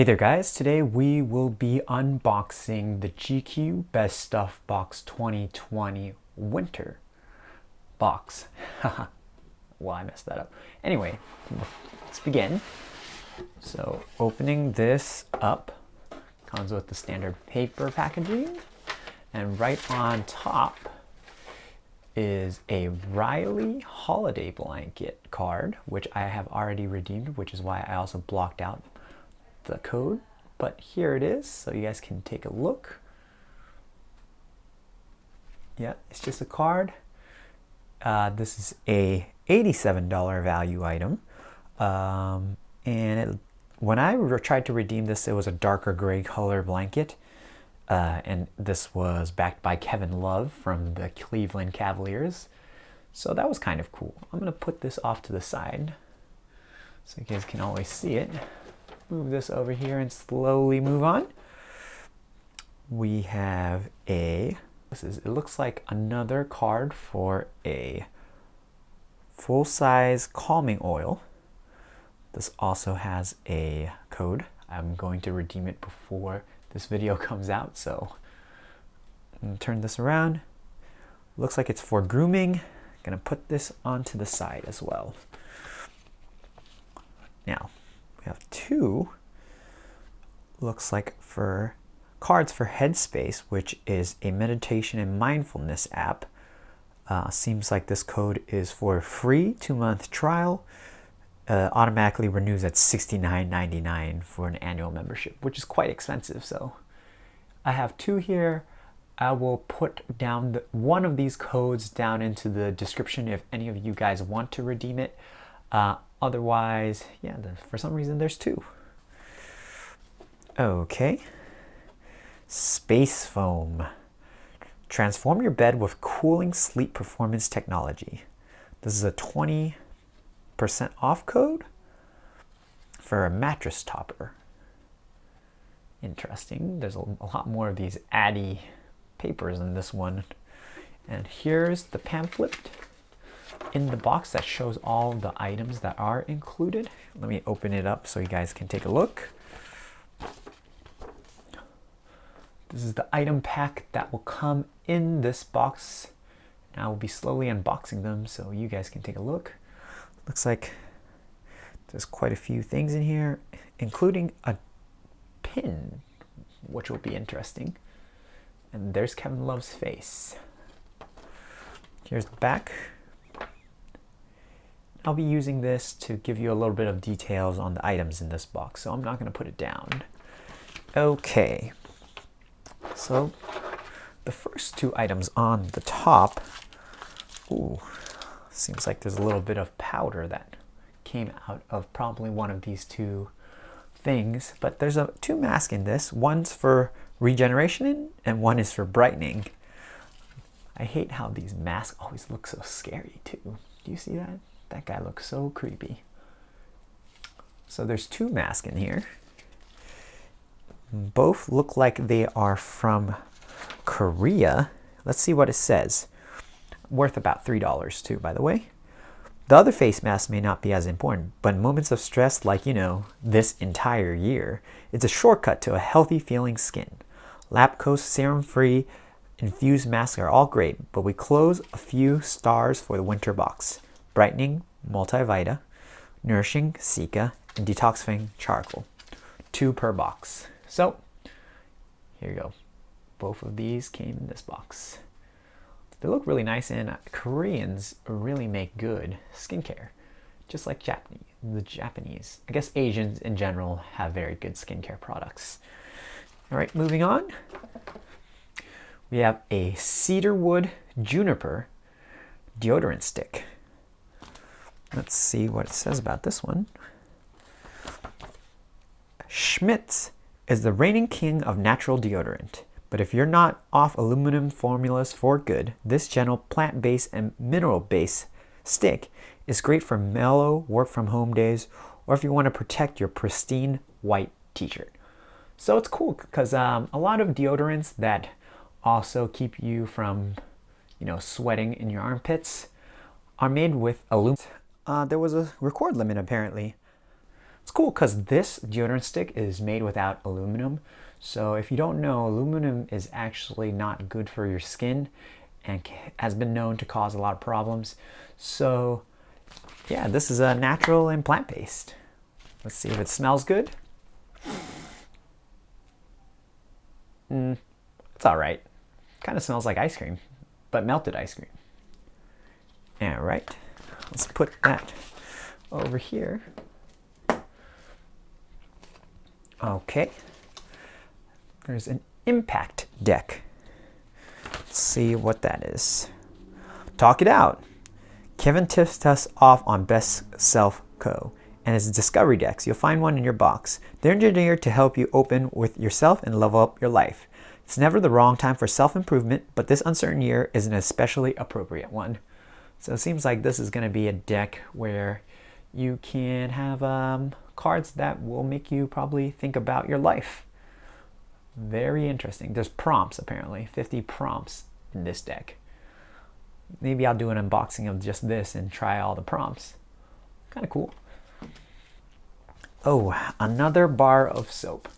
Hey there guys, today we will be unboxing the GQ Best Stuff Box 2020 Winter Box. Well, I messed that up. Anyway, let's begin. So opening this up, comes with the standard paper packaging, and right on top is a Riley holiday blanket card, which I have already redeemed, which is why I also blocked out the code, but here it is, so you guys can take a look. Yeah, it's just a card. This is a $87 value item, and when I tried to redeem this, it was a darker gray color blanket, and this was backed by Kevin Love from the Cleveland Cavaliers, so that was kind of cool. I'm gonna put this off to the side so you guys can always see it. Move this over here and slowly move on. We have it looks like another card for a full-size calming oil. This also has a code. I'm going to redeem it before this video comes out, so I'm gonna turn this around. Looks like it's for grooming. Gonna put this onto the side as well. Now, we have two, looks like, for cards for Headspace, which is a meditation and mindfulness app. Seems like this code is for a free 2-month trial. Automatically renews at $69.99 for an annual membership, which is quite expensive. So I have two here. I will put down one of these codes down into the description if any of you guys want to redeem it. Otherwise, yeah, for some reason there's two. Okay. Space foam. Transform your bed with cooling sleep performance technology. This is a 20% off code for a mattress topper. Interesting. There's a lot more of these addy papers in this one. And here's the pamphlet in the box that shows all the items that are included. Let me open it up so you guys can take a look. This is the item pack that will come in this box. And I will be slowly unboxing them so you guys can take a look. Looks like there's quite a few things in here, including a pin, which will be interesting. And there's Kevin Love's face. Here's the back. I'll be using this to give you a little bit of details on the items in this box, so I'm not going to put it down. Okay, so the first two items on the top, ooh, seems like there's a little bit of powder that came out of probably one of these two things, but there's two masks in this. One's for regeneration and one is for brightening. I hate how these masks always look so scary too. Do you see that? That guy looks so creepy. So there's two masks in here. Both look like they are from Korea. Let's see what it says. Worth about $3 too, by the way. The other face mask may not be as important, but in moments of stress like, this entire year, it's a shortcut to a healthy feeling skin. Labco's serum-free infused masks are all great, but we close a few stars for the winter box. Brightening, multivita, nourishing, cica, and detoxifying charcoal. 2 per box. So, here you go. Both of these came in this box. They look really nice, and Koreans really make good skincare. Just like the Japanese. I guess Asians in general have very good skincare products. Alright, moving on. We have a cedarwood juniper deodorant stick. Let's see what it says about this one. Schmidt's is the reigning king of natural deodorant. But if you're not off aluminum formulas for good, this gentle plant-based and mineral-based stick is great for mellow work-from-home days, or if you want to protect your pristine white t-shirt. So it's cool because a lot of deodorants that also keep you from, sweating in your armpits are made with aluminum. There was a record limit apparently. It's cool because this deodorant stick is made without aluminum. So if you don't know, aluminum is actually not good for your skin and has been known to cause a lot of problems. So yeah, this is a natural and plant-based. Let's see if it smells good. It's all right. Kind of smells like ice cream, but melted ice cream. All right, let's put that over here. Okay, there's an impact deck. Let's see what that is. Talk it out. Kevin tipped us off on Best Self Co. and its discovery decks. You'll find one in your box. They're engineered to help you open with yourself and level up your life. It's never the wrong time for self-improvement, but this uncertain year is an especially appropriate one. So it seems like this is going to be a deck where you can have cards that will make you probably think about your life. Very interesting. There's prompts, apparently, 50 prompts in this deck. Maybe I'll do an unboxing of just this and try all the prompts. Kind of cool. Oh, another bar of soap.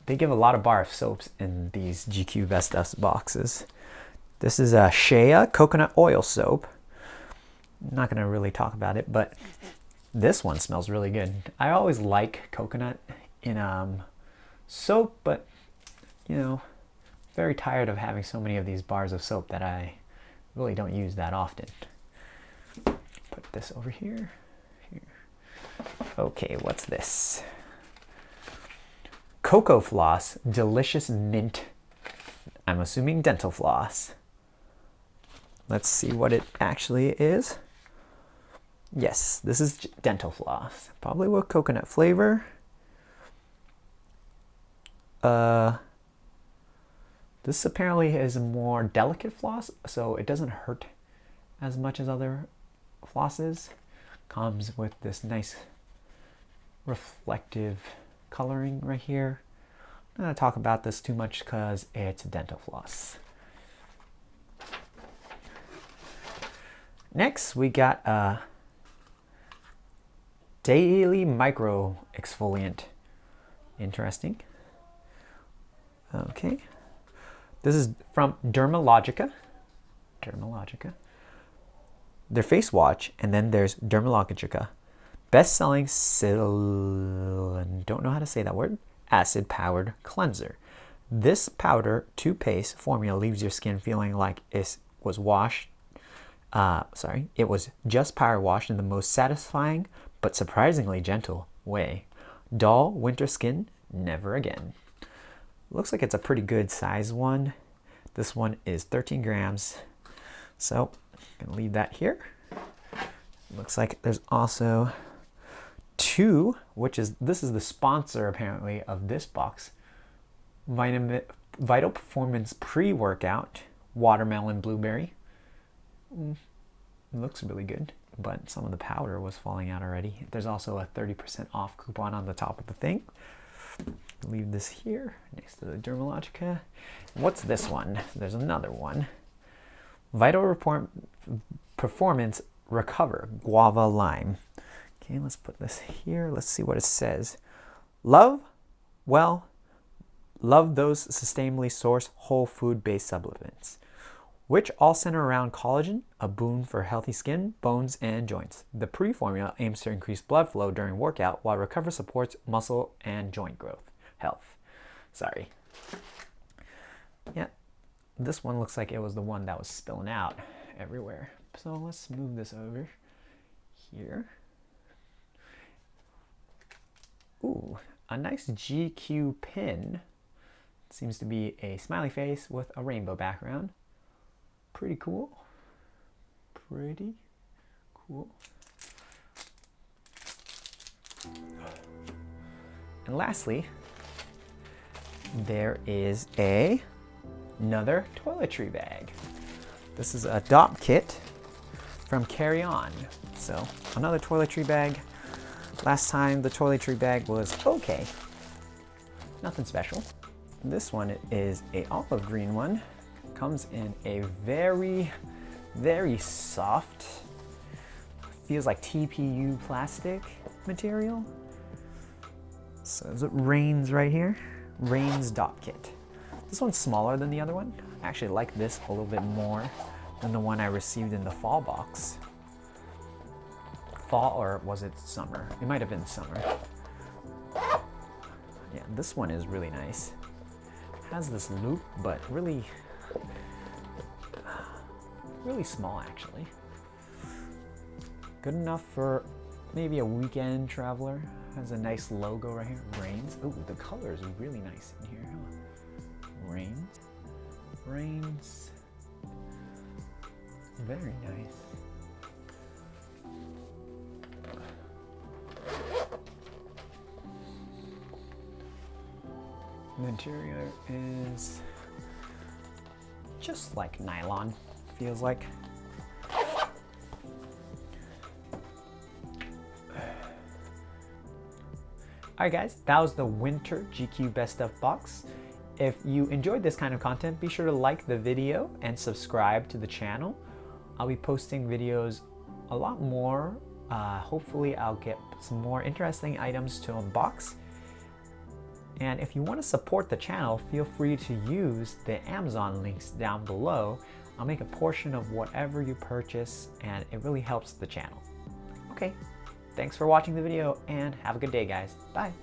They give a lot of bar of soaps in these GQ Best Stuffs boxes. This is a Shea coconut oil soap. I'm not going to really talk about it, but this one smells really good. I always like coconut in soap, but you know, very tired of having so many of these bars of soap that I really don't use that often. Put this over here. Okay, what's this? Cocofloss, delicious mint. I'm assuming dental floss. Let's see what it actually is. Yes, this is dental floss. Probably with coconut flavor. This apparently is a more delicate floss, so it doesn't hurt as much as other flosses. Comes with this nice reflective coloring right here. I'm not going to talk about this too much because it's dental floss. Next, we got a daily micro exfoliant. Interesting. Okay. This is from Dermalogica. Their face wash, and then there's Dermalogica. Best-selling don't know how to say that word, acid-powered cleanser. This powder toothpaste formula leaves your skin feeling like it was just power washed in the most satisfying but surprisingly gentle way. Dull winter skin, never again. Looks like it's a pretty good size one. This one is 13 grams. So I'm gonna leave that here. Looks like there's also two, this is the sponsor apparently of this box. Vital Performance Pre-Workout, Watermelon Blueberry. Looks really good, but some of the powder was falling out already. There's also a 30% off coupon on the top of the thing. Leave this here next to the Dermalogica. What's this one? There's another one. Vital Performance Recover Guava Lime. Okay, let's put this here. Let's see what it says. Love those sustainably sourced whole food-based supplements, which all center around collagen, a boon for healthy skin, bones, and joints. The pre-formula aims to increase blood flow during workout, while Recover supports muscle and joint health. Sorry. Yeah, this one looks like it was the one that was spilling out everywhere. So let's move this over here. Ooh, a nice GQ pin. Seems to be a smiley face with a rainbow background. Pretty cool. Pretty cool. And lastly, there is another toiletry bag. This is a Dopp Kit from Carry On. So another toiletry bag. Last time the toiletry bag was okay. Nothing special. This one is a olive green one. Comes in a very, very soft, feels like TPU plastic material. So is it Rain's right here? Rain's Dopp Kit. This one's smaller than the other one. I actually like this a little bit more than the one I received in the fall box. Fall, or was it summer? It might have been summer. Yeah, this one is really nice. Has this loop, but really small actually. Good enough for maybe a weekend traveler. Has a nice logo right here, Rains. Ooh, the color is really nice in here, huh? Rains. Very nice. The interior is just like nylon, feels like. Alright guys, that was the winter GQ Best Of box. If you enjoyed this kind of content, be sure to like the video and subscribe to the channel. I'll be posting videos a lot more. Hopefully I'll get some more interesting items to unbox. And if you want to support the channel, feel free to use the Amazon links down below. I'll make a portion of whatever you purchase, and it really helps the channel. Okay, thanks for watching the video, and have a good day, guys. Bye.